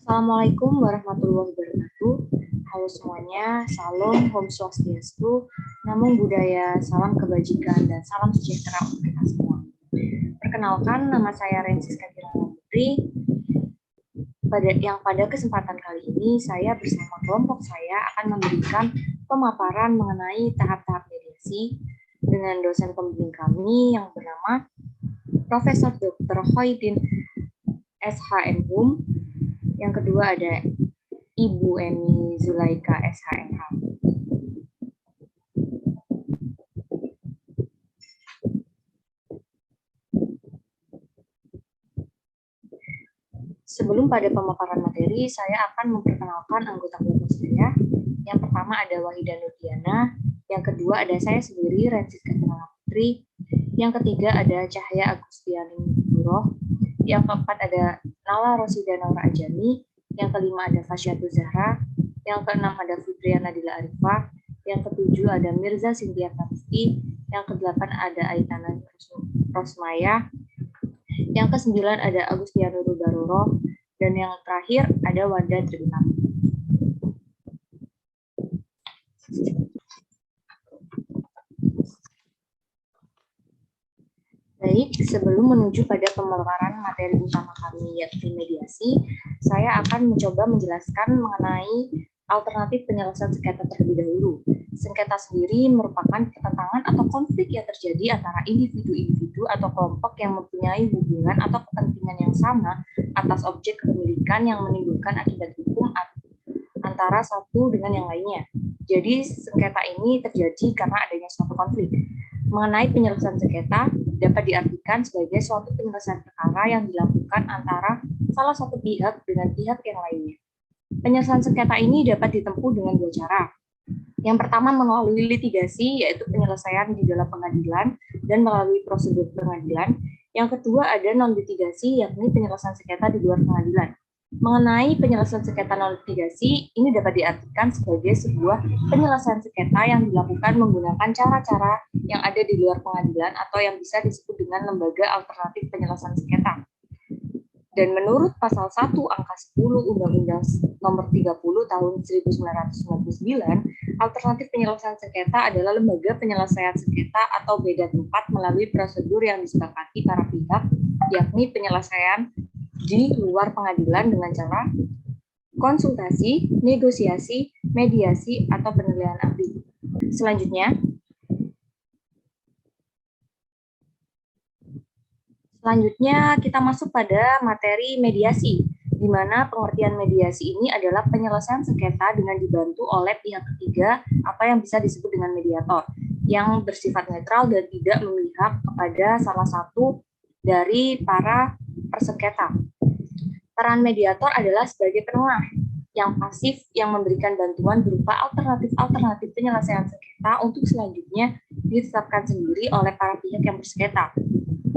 Assalamualaikum warahmatullahi wabarakatuh. Halo semuanya, salam, Om Swastiastu, Namo Buddhaya, salam kebajikan, dan salam sejahtera untuk kita semua. Perkenalkan, nama saya Rensiska Kirana Putri. Pada kesempatan kali ini, saya bersama kelompok saya akan memberikan pemaparan mengenai tahap-tahap mediasi dengan dosen pembimbing kami yang bernama Profesor Dr. Hoidin SHMHum. Yang kedua ada Ibu Eni Zulaika SHMH. Sebelum pada pemaparan materi, saya akan memperkenalkan anggota kelompok saya. Yang pertama ada Wahida Nurdiana, yang kedua ada saya sendiri, Rensiska Kirana Putri, yang ketiga ada Cahaya Agustiani Nuroh, yang keempat ada Nala Rosida Naura Ajani, yang kelima ada Fasyatul Zahra, yang keenam ada Fitria Nadila Arifah, yang ketujuh ada Mirza Sintia Karisti, yang kedelapan ada Aitana Rosmaya, yang kesembilan ada Agustiano Rudaroro, dan yang terakhir ada Wanda Tribunami. Baik, sebelum menuju pada pemaparan materi utama kami yakni mediasi, saya akan mencoba menjelaskan mengenai alternatif penyelesaian sengketa terlebih dahulu. Sengketa sendiri merupakan pertentangan atau konflik yang terjadi antara individu-individu atau kelompok yang mempunyai hubungan atau kepentingan yang sama atas objek kepemilikan yang menimbulkan akibat hukum antara satu dengan yang lainnya. Jadi sengketa ini terjadi karena adanya suatu konflik. Mengenai penyelesaian sengketa dapat diartikan sebagai suatu penyelesaian perkara yang dilakukan antara salah satu pihak dengan pihak yang lainnya. Penyelesaian sengketa ini dapat ditempuh dengan dua cara. Yang pertama melalui litigasi, yaitu penyelesaian di dalam pengadilan dan melalui prosedur pengadilan. Yang kedua ada non-litigasi, yakni penyelesaian sengketa di luar pengadilan. Mengenai penyelesaian sengketa non-litigasi, ini dapat diartikan sebagai sebuah penyelesaian sengketa yang dilakukan menggunakan cara-cara yang ada di luar pengadilan atau yang bisa disebut dengan lembaga alternatif penyelesaian sengketa. Dan menurut pasal 1 angka 10 Undang-Undang nomor 30 tahun 1999, alternatif penyelesaian sengketa adalah lembaga penyelesaian sengketa atau beda tempat melalui prosedur yang disepakati para pihak, yakni penyelesaian di luar pengadilan dengan cara konsultasi, negosiasi, mediasi, atau penilaian ahli. Selanjutnya kita masuk pada materi mediasi, di mana pengertian mediasi ini adalah penyelesaian sengketa dengan dibantu oleh pihak ketiga atau yang bisa disebut dengan mediator, yang bersifat netral dan tidak memihak kepada salah satu dari para persengketa. Peran mediator adalah sebagai penengah yang pasif yang memberikan bantuan berupa alternatif penyelesaian sengketa untuk selanjutnya ditetapkan sendiri oleh para pihak yang bersengketa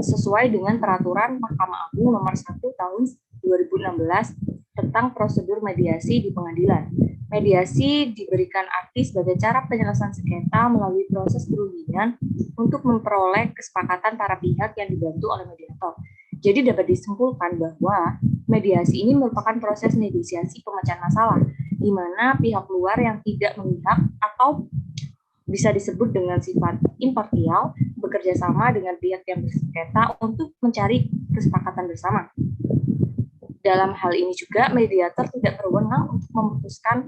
sesuai dengan peraturan Mahkamah Agung nomor 1 tahun 2016 tentang prosedur mediasi di pengadilan. Mediasi diberikan arti sebagai cara penyelesaian sengketa melalui proses perundingan untuk memperoleh kesepakatan para pihak yang dibantu oleh mediator. Jadi dapat disimpulkan bahwa mediasi ini merupakan proses negosiasi pemecahan masalah, di mana pihak luar yang tidak memihak atau bisa disebut dengan sifat imparsial bekerja sama dengan pihak yang bersengketa untuk mencari kesepakatan bersama. Dalam hal ini juga mediator tidak berwenang untuk memutuskan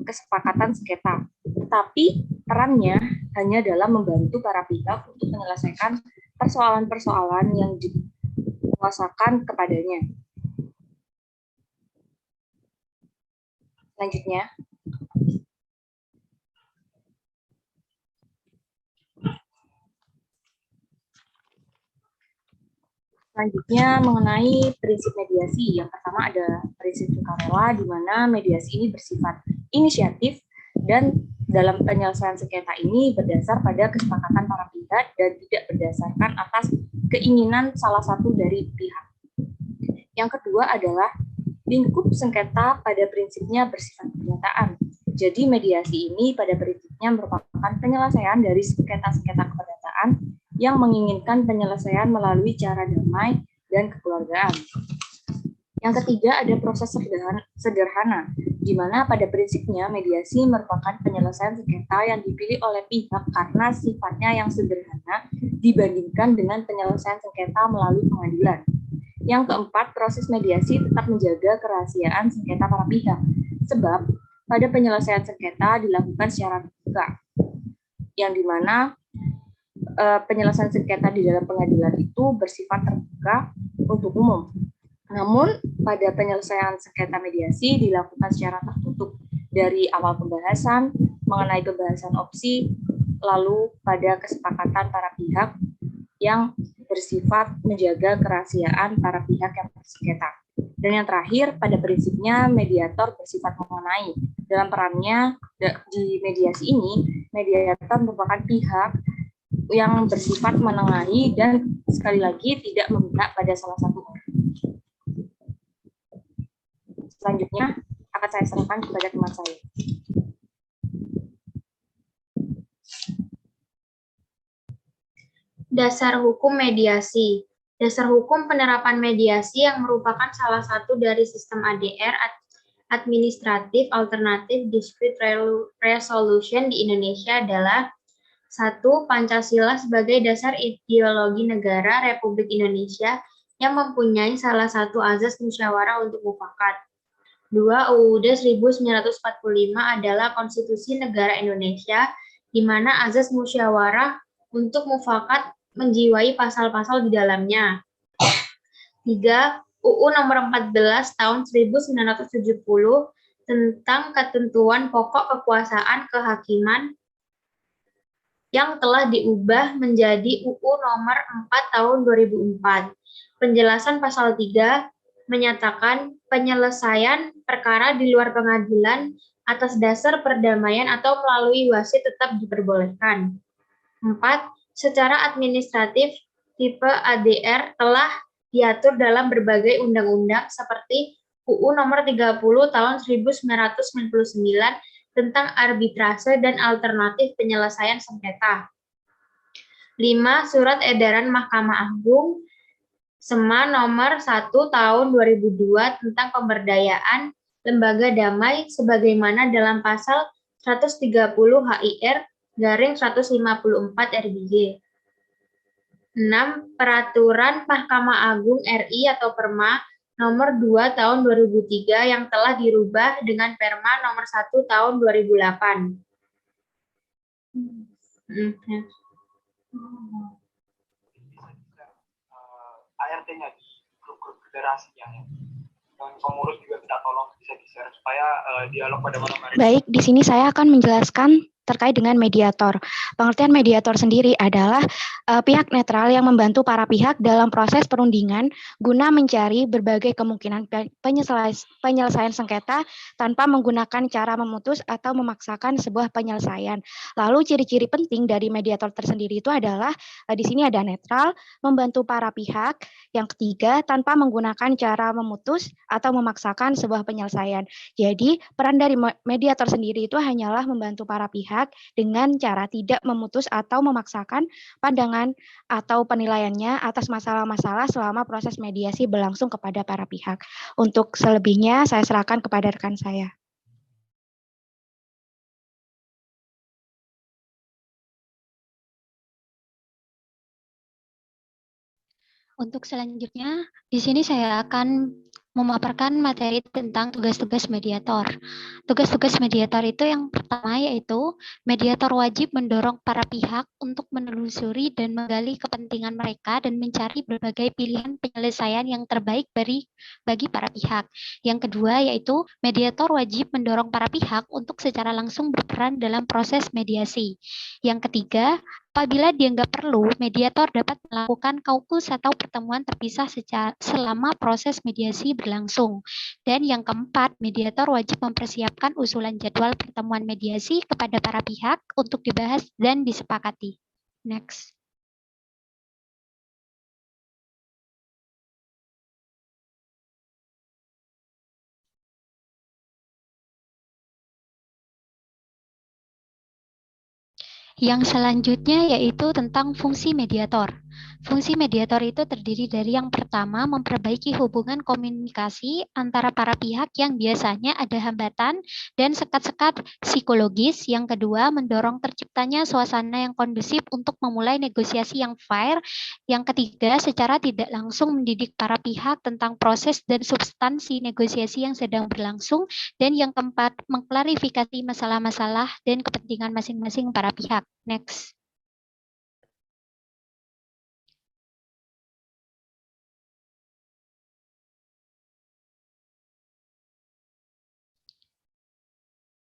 kesepakatan sengketa, tetapi perannya hanya dalam membantu para pihak untuk menyelesaikan persoalan-persoalan yang dikuasakan kepadanya. Selanjutnya mengenai prinsip mediasi. Yang pertama ada prinsip sukarela, di mana mediasi ini bersifat inisiatif dan dalam penyelesaian sengketa ini berdasar pada kesepakatan para pihak dan tidak berdasarkan atas keinginan salah satu dari pihak. Yang kedua adalah lingkup sengketa pada prinsipnya bersifat pernyataan. Jadi mediasi ini pada prinsipnya merupakan penyelesaian dari sengketa-sengketa keperdataan yang menginginkan penyelesaian melalui cara damai dan kekeluargaan. Yang ketiga ada proses sederhana, di mana pada prinsipnya mediasi merupakan penyelesaian sengketa yang dipilih oleh pihak karena sifatnya yang sederhana dibandingkan dengan penyelesaian sengketa melalui pengadilan. Yang keempat, proses mediasi tetap menjaga kerahasiaan sengketa para pihak, sebab pada penyelesaian sengketa dilakukan secara terbuka, yang dimana penyelesaian sengketa di dalam pengadilan itu bersifat terbuka untuk umum. Namun, pada penyelesaian sengketa mediasi dilakukan secara tertutup dari awal pembahasan, mengenai pembahasan opsi, lalu pada kesepakatan para pihak yang bersifat menjaga kerahasiaan para pihak yang bersengketa. Dan yang terakhir, pada prinsipnya mediator bersifat mengenai. Dalam perannya di mediasi ini, mediator merupakan pihak yang bersifat menengahi dan sekali lagi tidak memihak pada salah satu orang. Selanjutnya akan saya serahkan kepada teman saya. Dasar hukum mediasi. Dasar hukum penerapan mediasi yang merupakan salah satu dari sistem ADR Administrative Alternative Dispute Resolution di Indonesia adalah 1. Pancasila sebagai dasar ideologi negara Republik Indonesia yang mempunyai salah satu azas musyawarah untuk mufakat. 2. UUD 1945 adalah konstitusi negara Indonesia, di mana azas musyawarah untuk mufakat menjiwai pasal-pasal di dalamnya. 3. UU nomor 14 tahun 1970 tentang ketentuan pokok kekuasaan kehakiman yang telah diubah menjadi UU nomor 4 tahun 2004. Penjelasan pasal 3 menyatakan penyelesaian perkara di luar pengadilan atas dasar perdamaian atau melalui wasit tetap diperbolehkan. 4. Secara administratif, tipe ADR telah diatur dalam berbagai undang-undang seperti UU nomor 30 tahun 1999 tentang arbitrase dan alternatif penyelesaian sengketa. 5. Surat edaran Mahkamah Agung SEMA nomor 1 tahun 2002 tentang pemberdayaan lembaga damai sebagaimana dalam pasal 130 HIR garing 154 RBG. 6. Peraturan Mahkamah Agung RI atau Perma nomor 2 tahun 2003 yang telah dirubah dengan Perma nomor 1 tahun 2008. ART-nya di grup-grup federasi yang pengurus juga kita tolong bisa di-share supaya dialog pada malam hari. Baik, di sini saya akan menjelaskan terkait dengan mediator. Pengertian mediator sendiri adalah pihak netral yang membantu para pihak dalam proses perundingan guna mencari berbagai kemungkinan penyelesaian sengketa tanpa menggunakan cara memutus atau memaksakan sebuah penyelesaian. Lalu ciri-ciri penting dari mediator tersendiri itu adalah di sini ada netral, membantu para pihak. Yang ketiga, tanpa menggunakan cara memutus atau memaksakan sebuah penyelesaian. Jadi, peran dari mediator sendiri itu hanyalah membantu para pihak dengan cara tidak memutus atau memaksakan pandangan atau penilaiannya atas masalah-masalah selama proses mediasi berlangsung kepada para pihak. Untuk selebihnya, saya serahkan kepada rekan saya. Untuk selanjutnya, di sini saya akan memaparkan materi tentang tugas-tugas mediator. Tugas-tugas mediator itu yang pertama yaitu mediator wajib mendorong para pihak untuk menelusuri dan menggali kepentingan mereka dan mencari berbagai pilihan penyelesaian yang terbaik bagi para pihak. Yang kedua yaitu mediator wajib mendorong para pihak untuk secara langsung berperan dalam proses mediasi. Yang ketiga, apabila dianggap perlu, mediator dapat melakukan kaukus atau pertemuan terpisah selama proses mediasi berlangsung. Dan yang keempat, mediator wajib mempersiapkan usulan jadwal pertemuan mediasi kepada para pihak untuk dibahas dan disepakati. Next. Yang selanjutnya yaitu tentang fungsi mediator. Fungsi mediator itu terdiri dari yang pertama, memperbaiki hubungan komunikasi antara para pihak yang biasanya ada hambatan dan sekat-sekat psikologis. Yang kedua, mendorong terciptanya suasana yang kondusif untuk memulai negosiasi yang fair. Yang ketiga, secara tidak langsung mendidik para pihak tentang proses dan substansi negosiasi yang sedang berlangsung. Dan yang keempat, mengklarifikasi masalah-masalah dan kepentingan masing-masing para pihak. Next.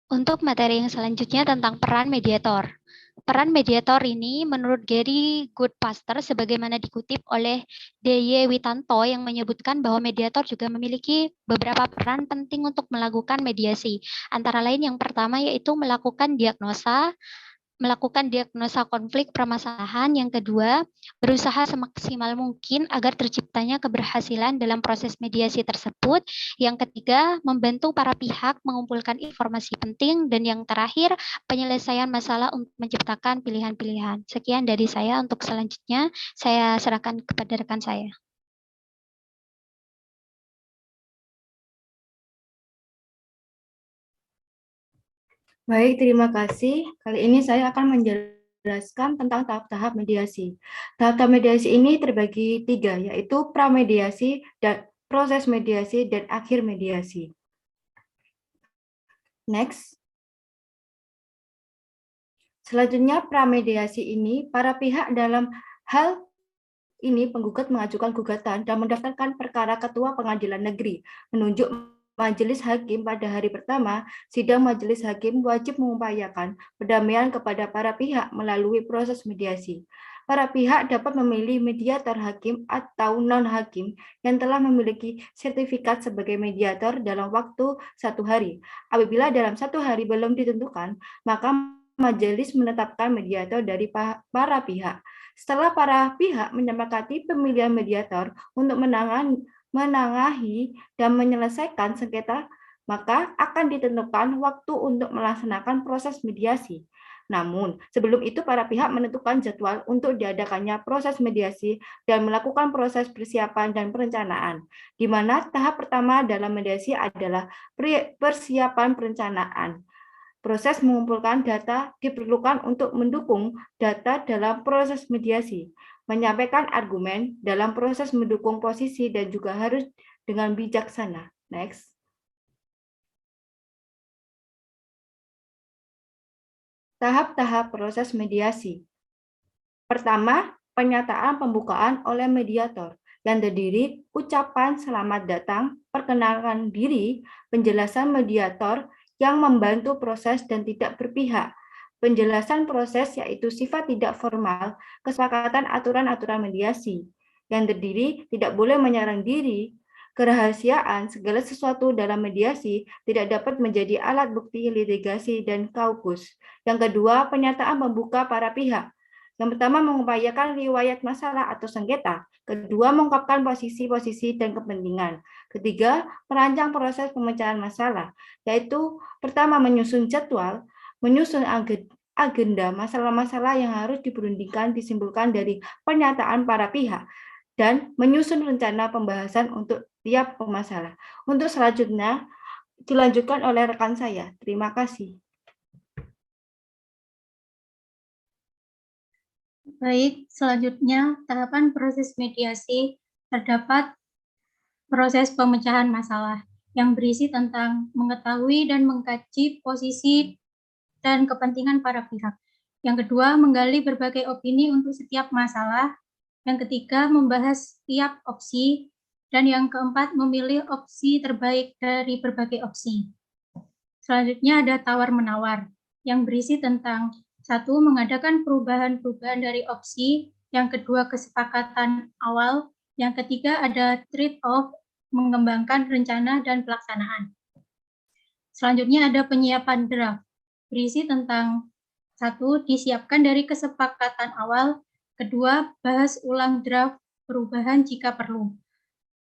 Untuk materi yang selanjutnya tentang peran mediator. Peran mediator ini menurut Gary Goodpaster sebagaimana dikutip oleh D.Y. Witanto yang menyebutkan bahwa mediator juga memiliki beberapa peran penting untuk melakukan mediasi. Antara lain yang pertama yaitu melakukan diagnosa konflik permasalahan. Yang kedua, berusaha semaksimal mungkin agar terciptanya keberhasilan dalam proses mediasi tersebut. Yang ketiga, membantu para pihak mengumpulkan informasi penting. Dan yang terakhir, penyelesaian masalah untuk menciptakan pilihan-pilihan. Sekian dari saya. Untuk selanjutnya, saya serahkan kepada rekan saya. Baik, terima kasih. Kali ini saya akan menjelaskan tentang tahap-tahap mediasi. Tahap-tahap mediasi ini terbagi 3, yaitu pramediasi, dan proses mediasi, dan akhir mediasi. Next. Selanjutnya, pramediasi ini, para pihak dalam hal ini penggugat mengajukan gugatan dan mendaftarkan perkara Ketua Pengadilan Negeri, menunjuk Majelis Hakim pada hari pertama, sidang Majelis Hakim wajib mengupayakan perdamaian kepada para pihak melalui proses mediasi. Para pihak dapat memilih mediator hakim atau non-hakim yang telah memiliki sertifikat sebagai mediator dalam waktu 1 hari. Apabila dalam 1 hari belum ditentukan, maka majelis menetapkan mediator dari para pihak. Setelah para pihak menyepakati pemilihan mediator untuk menengahi dan menyelesaikan sengketa, maka akan ditentukan waktu untuk melaksanakan proses mediasi. Namun, sebelum itu para pihak menentukan jadwal untuk diadakannya proses mediasi dan melakukan proses persiapan dan perencanaan, di mana tahap pertama dalam mediasi adalah persiapan perencanaan. Proses mengumpulkan data diperlukan untuk mendukung data dalam proses mediasi, menyampaikan argumen dalam proses mendukung posisi dan juga harus dengan bijaksana. Next. Tahap-tahap proses mediasi. Pertama, pernyataan pembukaan oleh mediator yang terdiri ucapan selamat datang, perkenalkan diri, penjelasan mediator yang membantu proses dan tidak berpihak, penjelasan proses yaitu sifat tidak formal, kesepakatan aturan-aturan mediasi, yang terdiri tidak boleh menyerang diri, kerahasiaan, segala sesuatu dalam mediasi tidak dapat menjadi alat bukti litigasi dan kaukus. Yang kedua, pernyataan membuka para pihak. Yang pertama, mengupayakan riwayat masalah atau sengketa. Kedua, mengungkapkan posisi-posisi dan kepentingan. Ketiga, merancang proses pemecahan masalah, yaitu pertama, menyusun jadwal, menyusun agenda masalah-masalah yang harus diperundingkan disimpulkan dari pernyataan para pihak, dan menyusun rencana pembahasan untuk tiap pemasalah. Untuk selanjutnya, dilanjutkan oleh rekan saya. Terima kasih. Baik, selanjutnya tahapan proses mediasi terdapat proses pemecahan masalah yang berisi tentang mengetahui dan mengkaji posisi dan kepentingan para pihak. Yang kedua, menggali berbagai opini untuk setiap masalah. Yang ketiga, membahas setiap opsi. Dan yang keempat, memilih opsi terbaik dari berbagai opsi. Selanjutnya ada tawar-menawar yang berisi tentang satu, mengadakan perubahan-perubahan dari opsi. Yang kedua, kesepakatan awal. Yang ketiga, ada trade-off, mengembangkan rencana dan pelaksanaan. Selanjutnya ada penyiapan draft, berisi tentang satu, disiapkan dari kesepakatan awal. Kedua, bahas ulang draft perubahan jika perlu.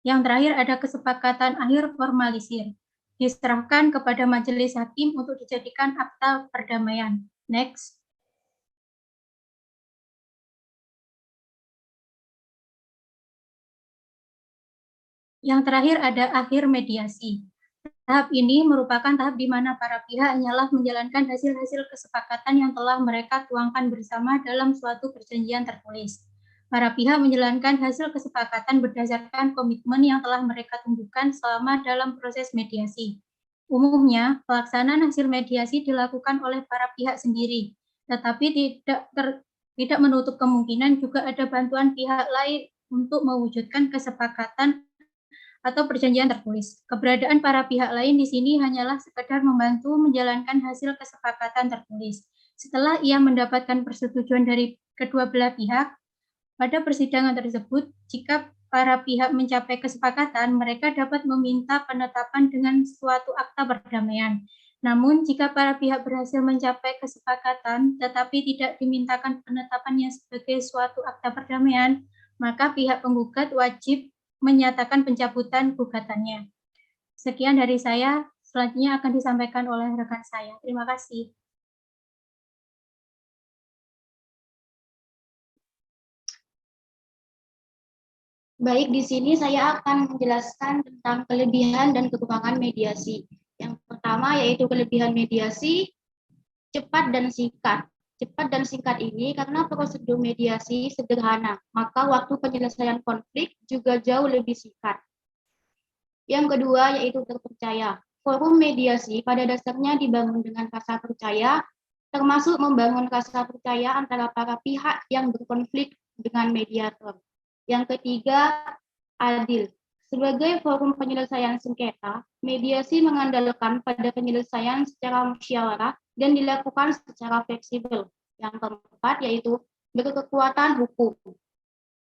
Yang terakhir ada kesepakatan akhir formalisir, diserahkan kepada majelis hakim untuk dijadikan akta perdamaian. Next. Yang terakhir ada akhir mediasi. Tahap ini merupakan tahap di mana para pihak hanyalah menjalankan hasil-hasil kesepakatan yang telah mereka tuangkan bersama dalam suatu perjanjian tertulis. Para pihak menjalankan hasil kesepakatan berdasarkan komitmen yang telah mereka tumbuhkan selama dalam proses mediasi. Umumnya, pelaksanaan hasil mediasi dilakukan oleh para pihak sendiri, tetapi tidak menutup kemungkinan juga ada bantuan pihak lain untuk mewujudkan kesepakatan atau perjanjian tertulis. Keberadaan para pihak lain di sini hanyalah sekedar membantu menjalankan hasil kesepakatan tertulis. Setelah ia mendapatkan persetujuan dari kedua belah pihak, pada persidangan tersebut, jika para pihak mencapai kesepakatan, mereka dapat meminta penetapan dengan suatu akta perdamaian. Namun, jika para pihak berhasil mencapai kesepakatan, tetapi tidak dimintakan penetapannya sebagai suatu akta perdamaian, maka pihak penggugat wajib menyatakan pencabutan gugatannya. Sekian dari saya, selanjutnya akan disampaikan oleh rekan saya. Terima kasih. Baik, di sini saya akan menjelaskan tentang kelebihan dan kekurangan mediasi. Yang pertama yaitu kelebihan mediasi, cepat dan singkat. Cepat dan singkat ini karena prosedur mediasi sederhana, maka waktu penyelesaian konflik juga jauh lebih singkat. Yang kedua yaitu terpercaya. Forum mediasi pada dasarnya dibangun dengan rasa percaya, termasuk membangun rasa percaya antara para pihak yang berkonflik dengan mediator. Yang ketiga, adil. Sebagai forum penyelesaian sengketa, mediasi mengandalkan pada penyelesaian secara musyawarah dan dilakukan secara fleksibel. Yang keempat yaitu berkekuatan hukum.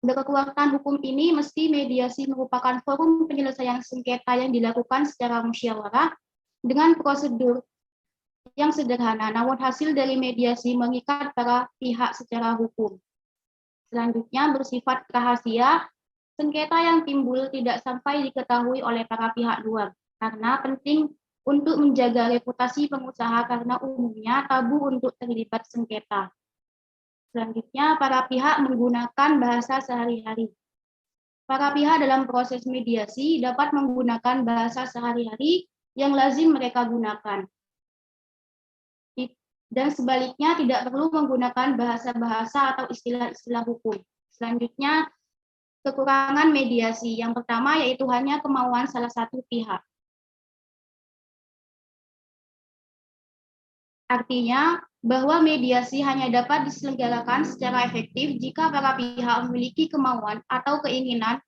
Berkekuatan hukum ini mesti mediasi merupakan forum penyelesaian sengketa yang dilakukan secara musyawarah dengan prosedur yang sederhana, namun hasil dari mediasi mengikat para pihak secara hukum. Selanjutnya bersifat rahasia, sengketa yang timbul tidak sampai diketahui oleh para pihak luar, karena penting untuk menjaga reputasi pengusaha karena umumnya tabu untuk terlibat sengketa. Selanjutnya, para pihak menggunakan bahasa sehari-hari. Para pihak dalam proses mediasi dapat menggunakan bahasa sehari-hari yang lazim mereka gunakan. Dan sebaliknya tidak perlu menggunakan bahasa-bahasa atau istilah-istilah hukum. Selanjutnya, kekurangan mediasi. Yang pertama yaitu hanya kemauan salah satu pihak. Artinya, bahwa mediasi hanya dapat diselenggarakan secara efektif jika para pihak memiliki kemauan atau keinginan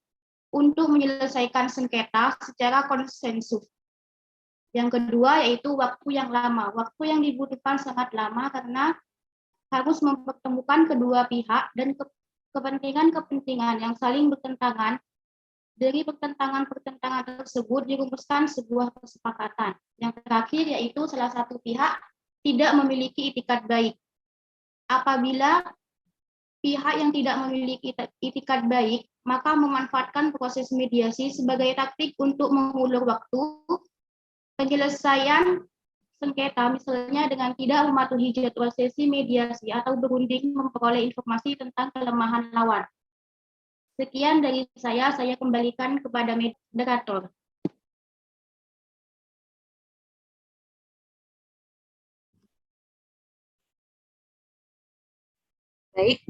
untuk menyelesaikan sengketa secara konsensus. Yang kedua yaitu waktu yang lama. Waktu yang dibutuhkan sangat lama karena harus mempertemukan kedua pihak dan kepentingan-kepentingan yang saling bertentangan. Dari pertentangan-pertentangan tersebut dirumuskan sebuah kesepakatan. Yang terakhir yaitu salah satu pihak tidak memiliki itikat baik. Apabila pihak yang tidak memiliki itikat baik, maka memanfaatkan proses mediasi sebagai taktik untuk mengulur waktu penyelesaian sengketa, misalnya dengan tidak mematuhi jadwal sesi mediasi atau berunding memperoleh informasi tentang kelemahan lawan. Sekian dari saya kembalikan kepada moderator. Baik,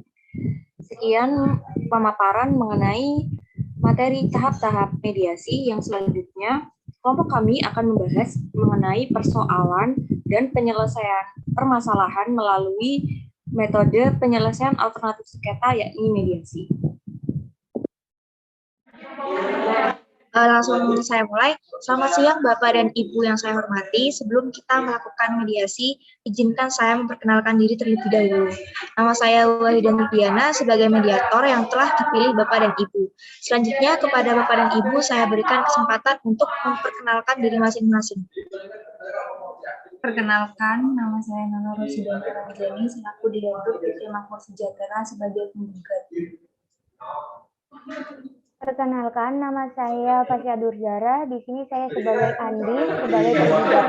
sekian pemaparan mengenai materi tahap-tahap mediasi. Yang selanjutnya, kelompok kami akan membahas mengenai persoalan dan penyelesaian permasalahan melalui metode penyelesaian alternatif sengketa, yakni mediasi. Langsung saya mulai. Selamat siang Bapak dan Ibu yang saya hormati. Sebelum kita melakukan mediasi, izinkan saya memperkenalkan diri terlebih dahulu. Nama saya Wahidah Diana sebagai mediator yang telah dipilih Bapak dan Ibu. Selanjutnya kepada Bapak dan Ibu saya berikan kesempatan untuk memperkenalkan diri masing-masing. Perkenalkan, nama saya Nana Rosidana Ranjani selaku Direktur PT Makmur Sejahtera sebagai penggugat. Perkenalkan, nama saya Fasya Durzara. Di sini saya sebagai Andi, sebagai penggugat.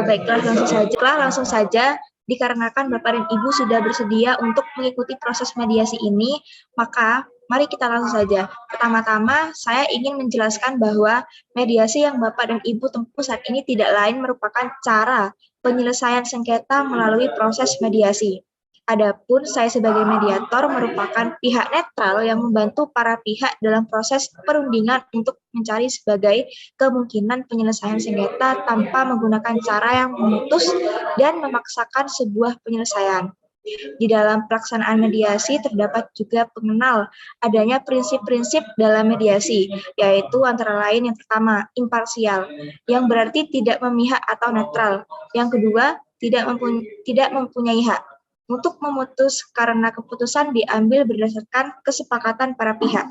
Baiklah, langsung saja. Dikarenakan Bapak dan Ibu sudah bersedia untuk mengikuti proses mediasi ini, maka Mari kita langsung saja. Pertama-tama, saya ingin menjelaskan bahwa mediasi yang Bapak dan Ibu tempuh saat ini tidak lain merupakan cara penyelesaian sengketa melalui proses mediasi. Adapun saya sebagai mediator merupakan pihak netral yang membantu para pihak dalam proses perundingan untuk mencari sebagai kemungkinan penyelesaian sengketa tanpa menggunakan cara yang memutus dan memaksakan sebuah penyelesaian. Di dalam pelaksanaan mediasi terdapat juga pengenal adanya prinsip-prinsip dalam mediasi, yaitu antara lain yang pertama, imparsial, yang berarti tidak memihak atau netral. Yang kedua, tidak mempunyai hak untuk memutus karena keputusan diambil berdasarkan kesepakatan para pihak.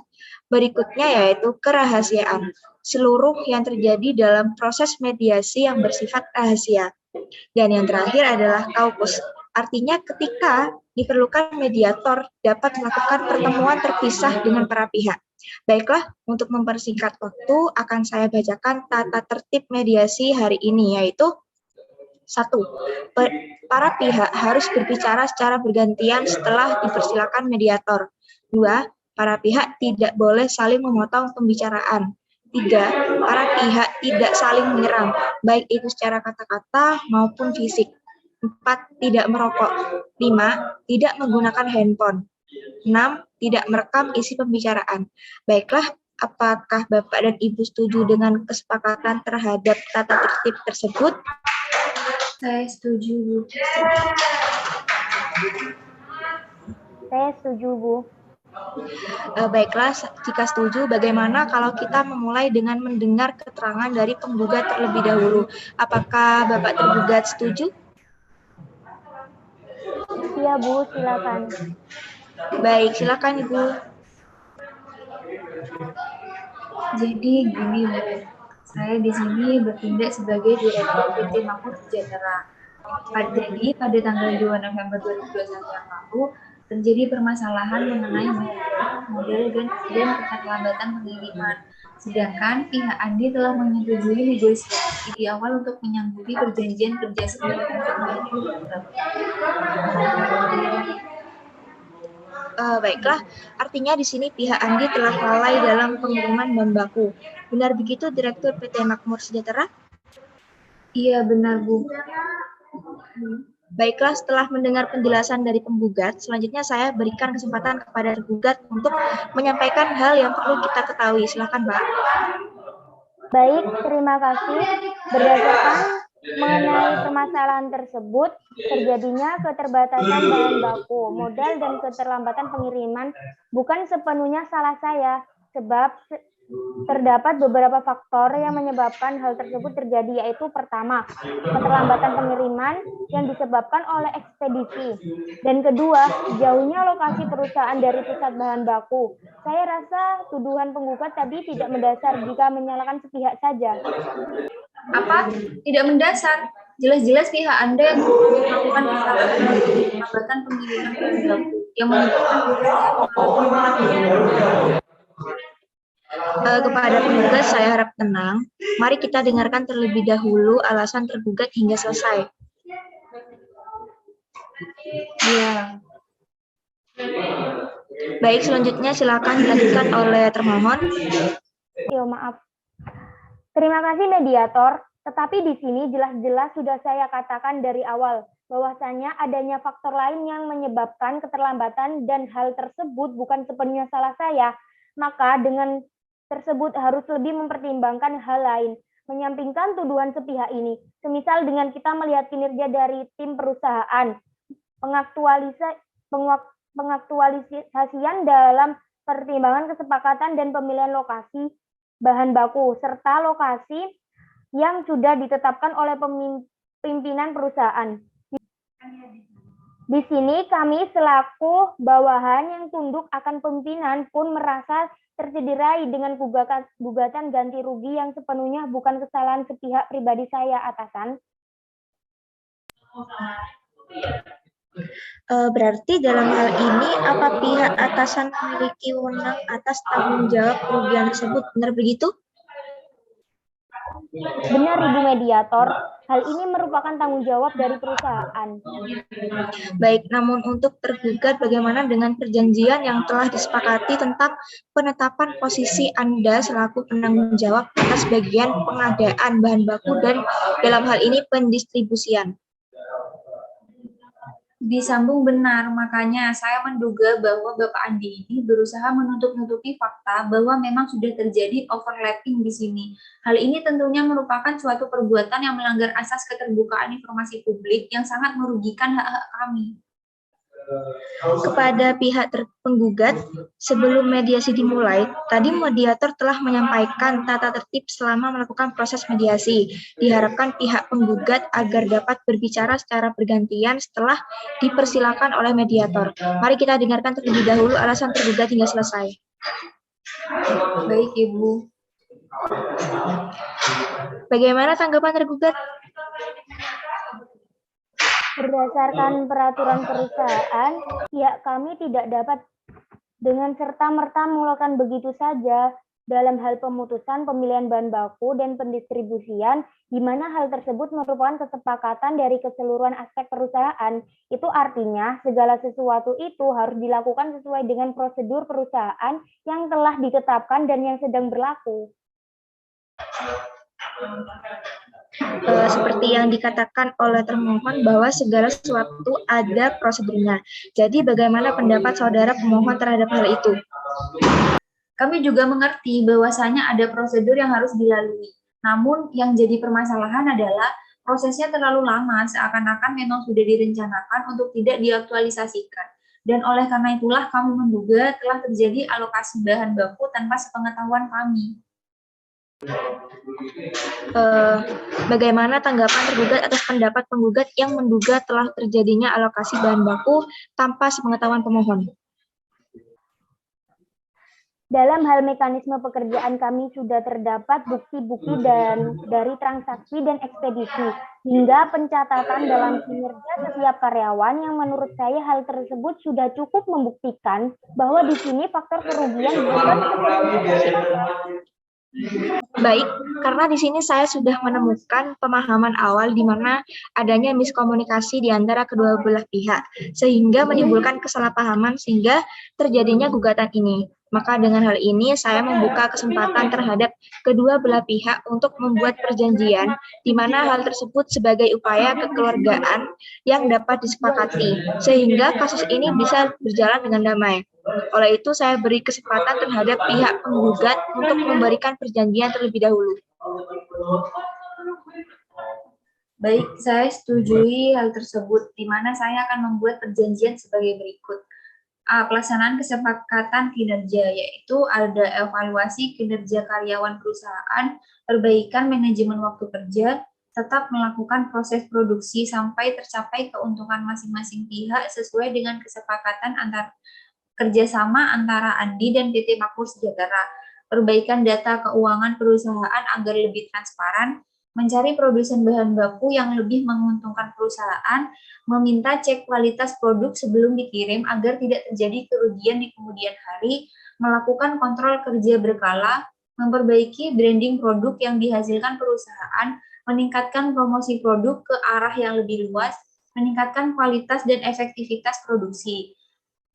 Berikutnya yaitu kerahasiaan. Seluruh yang terjadi dalam proses mediasi yang bersifat rahasia. Dan yang terakhir adalah kaukus. Artinya ketika diperlukan mediator dapat melakukan pertemuan terpisah dengan para pihak. Baiklah, untuk mempersingkat waktu akan saya bacakan tata tertib mediasi hari ini, yaitu 1. Para pihak harus berbicara secara bergantian setelah dipersilakan mediator. 2. Para pihak tidak boleh saling memotong pembicaraan. 3. Para pihak tidak saling menyerang, baik itu secara kata-kata maupun fisik. 4. Tidak merokok. 5. Tidak menggunakan handphone. 6. Tidak merekam isi pembicaraan. Baiklah, apakah Bapak dan Ibu setuju dengan kesepakatan terhadap tata tertib tersebut? Saya setuju, Bu. Saya setuju, Bu. Baiklah, jika setuju, bagaimana kalau kita memulai dengan mendengar keterangan dari penggugat terlebih dahulu? Apakah Bapak tergugat setuju? Iya, Bu, silakan. Baik, silakan Ibu. Jadi gini, Bu. Saya di sini bertindak sebagai Direktur PT Makmur Sejahtera. Jadi pada tanggal 2 November 2021 yang lalu terjadi permasalahan mengenai model dan keterlambatan pengiriman. Sedangkan pihak Andi telah menyetujui negosiasi di awal untuk menyanggupi perjanjian kerjasama Baiklah, artinya di sini pihak Andi telah lalai dalam pengiriman bahan baku. Benar begitu, Direktur PT Makmur Sejahtera? Iya, benar, Bu. Baiklah, setelah mendengar penjelasan dari penggugat, selanjutnya saya berikan kesempatan kepada tergugat untuk menyampaikan hal yang perlu kita ketahui. Silakan, Pak. Baik, terima kasih. Berdasarkan mengenai permasalahan tersebut, terjadinya keterbatasan bahan baku, modal, dan keterlambatan pengiriman bukan sepenuhnya salah saya, sebab terdapat beberapa faktor yang menyebabkan hal tersebut terjadi, yaitu pertama, keterlambatan pengiriman yang disebabkan oleh ekspedisi, dan kedua, jauhnya lokasi perusahaan dari pusat bahan baku. Saya rasa tuduhan penggugat tadi tidak mendasar jika menyalahkan sepihak saja. Apa? Tidak mendasar. Jelas-jelas pihak Anda yang melakukan keterlambatan pengiriman bahan baku yang menyebabkan kepada penggugat saya harap tenang. Mari kita dengarkan terlebih dahulu alasan tergugat hingga selesai. Ya. Baik, selanjutnya silakan dilanjutkan oleh termohon. Yo, maaf. Terima kasih mediator, tetapi di sini jelas-jelas sudah saya katakan dari awal bahwasanya adanya faktor lain yang menyebabkan keterlambatan dan hal tersebut bukan sepenuhnya salah saya. Maka dengan tersebut harus lebih mempertimbangkan hal lain, menyampingkan tuduhan sepihak ini. Semisal dengan kita melihat kinerja dari tim perusahaan, pengaktualisasian dalam pertimbangan kesepakatan dan pemilihan lokasi bahan baku, serta lokasi yang sudah ditetapkan oleh pimpinan perusahaan. Di sini kami selaku bawahan yang tunduk akan pimpinan pun merasa tercederai dengan gugatan ganti rugi yang sepenuhnya bukan kesalahan sepihak pribadi saya, atasan. Berarti dalam hal ini apa pihak atasan memiliki wewenang atas tanggung jawab kerugian tersebut, benar begitu? Benar, Ibu Mediator. Hal ini merupakan tanggung jawab dari perusahaan. Baik, namun untuk tergugat bagaimana dengan perjanjian yang telah disepakati tentang penetapan posisi Anda selaku penanggung jawab atas bagian pengadaan bahan baku dan dalam hal ini pendistribusian? Disambung benar, makanya saya menduga bahwa Bapak Andi ini berusaha menutup-nutupi fakta bahwa memang sudah terjadi overlapping di sini. Hal ini tentunya merupakan suatu perbuatan yang melanggar asas keterbukaan informasi publik yang sangat merugikan hak-hak kami. Kepada pihak penggugat, sebelum mediasi dimulai, tadi mediator telah menyampaikan tata tertib selama melakukan proses mediasi. Diharapkan pihak penggugat agar dapat berbicara secara bergantian setelah dipersilakan oleh mediator. Mari kita dengarkan terlebih dahulu alasan tergugat hingga selesai. Baik, Ibu. Bagaimana tanggapan tergugat? Berdasarkan peraturan perusahaan, pihak kami tidak dapat dengan serta-merta melakukan begitu saja dalam hal pemutusan pemilihan bahan baku dan pendistribusian, di mana hal tersebut merupakan kesepakatan dari keseluruhan aspek perusahaan. Itu artinya segala sesuatu itu harus dilakukan sesuai dengan prosedur perusahaan yang telah ditetapkan dan yang sedang berlaku. Seperti yang dikatakan oleh termohon bahwa segala sesuatu ada prosedurnya. Jadi bagaimana pendapat saudara pemohon terhadap hal itu? Kami juga mengerti bahwasanya ada prosedur yang harus dilalui. Namun yang jadi permasalahan adalah prosesnya terlalu lama, seakan-akan memang sudah direncanakan untuk tidak diaktualisasikan. Dan oleh karena itulah kami menduga telah terjadi alokasi bahan baku tanpa sepengetahuan kami. Bagaimana tanggapan tergugat atas pendapat penggugat yang menduga telah terjadinya alokasi bahan baku tanpa sepengetahuan pemohon? Dalam hal mekanisme pekerjaan kami sudah terdapat bukti-bukti dan dari transaksi dan ekspedisi hingga pencatatan dalam kinerja setiap karyawan yang menurut saya hal tersebut sudah cukup membuktikan bahwa di sini faktor kerugian bukan Baik, karena di sini saya sudah menemukan pemahaman awal di mana adanya miskomunikasi di antara kedua belah pihak, sehingga menimbulkan kesalahpahaman sehingga terjadinya gugatan ini. Maka dengan hal ini saya membuka kesempatan terhadap kedua belah pihak untuk membuat perjanjian di mana hal tersebut sebagai upaya kekeluargaan yang dapat disepakati, sehingga kasus ini bisa berjalan dengan damai. Oleh itu, saya beri kesempatan terhadap pihak penggugat untuk memberikan perjanjian terlebih dahulu. Baik, saya setujui hal tersebut, di mana saya akan membuat perjanjian sebagai berikut. Pelaksanaan kesepakatan kinerja, yaitu ada evaluasi kinerja karyawan perusahaan, perbaikan manajemen waktu kerja, tetap melakukan proses produksi sampai tercapai keuntungan masing-masing pihak sesuai dengan kesepakatan kerjasama antara Andi dan PT Makmur Sejahtera, perbaikan data keuangan perusahaan agar lebih transparan, mencari produsen bahan baku yang lebih menguntungkan perusahaan, meminta cek kualitas produk sebelum dikirim agar tidak terjadi kerugian di kemudian hari, melakukan kontrol kerja berkala, memperbaiki branding produk yang dihasilkan perusahaan, meningkatkan promosi produk ke arah yang lebih luas, meningkatkan kualitas dan efektivitas produksi.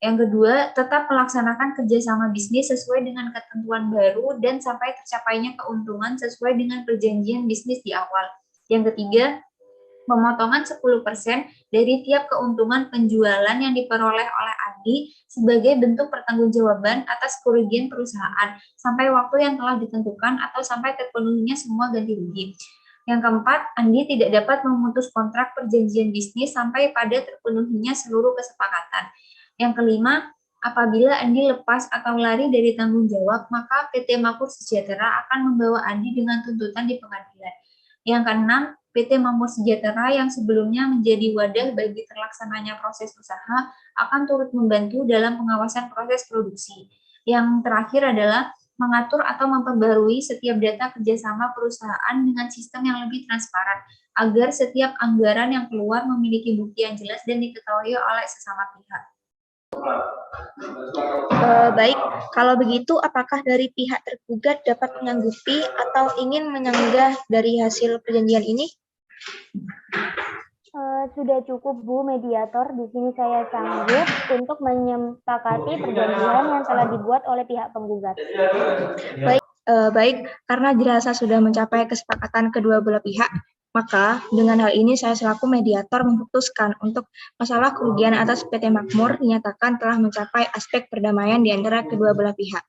Yang kedua, tetap melaksanakan kerjasama bisnis sesuai dengan ketentuan baru dan sampai tercapainya keuntungan sesuai dengan perjanjian bisnis di awal. Yang ketiga, pemotongan 10% dari tiap keuntungan penjualan yang diperoleh oleh Andi sebagai bentuk pertanggungjawaban atas kerugian perusahaan sampai waktu yang telah ditentukan atau sampai terpenuhinya semua ganti rugi. Yang keempat, Andi tidak dapat memutus kontrak perjanjian bisnis sampai pada terpenuhinya seluruh kesepakatan. Yang kelima, apabila Andi lepas atau lari dari tanggung jawab, maka PT Makmur Sejahtera akan membawa Andi dengan tuntutan di pengadilan. Yang keenam, PT Makmur Sejahtera yang sebelumnya menjadi wadah bagi terlaksananya proses usaha akan turut membantu dalam pengawasan proses produksi. Yang terakhir adalah mengatur atau memperbarui setiap data kerjasama perusahaan dengan sistem yang lebih transparan, agar setiap anggaran yang keluar memiliki bukti yang jelas dan diketahui oleh sesama pihak. Baik, kalau begitu apakah dari pihak tergugat dapat menanggapi atau ingin menyanggah dari hasil perjanjian ini? Sudah cukup Bu Mediator, di sini saya sanggup untuk menyepakati perjanjian yang telah dibuat oleh pihak penggugat. Baik, karena dirasa sudah mencapai kesepakatan kedua belah pihak, maka dengan hal ini saya selaku mediator memutuskan untuk masalah kerugian atas PT Makmur dinyatakan telah mencapai aspek perdamaian di antara kedua belah pihak.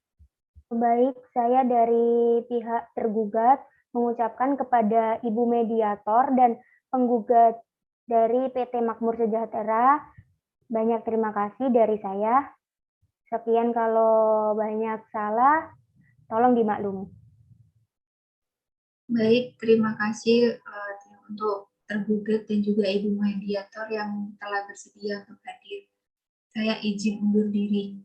Baik, saya dari pihak tergugat mengucapkan kepada Ibu Mediator dan penggugat dari PT Makmur Sejahtera, banyak terima kasih dari saya. Sekian, kalau banyak salah, tolong dimaklumi. Baik, terima kasih untuk tergugat dan juga Ibu Mediator yang telah bersedia untuk hadir. Saya izin undur diri.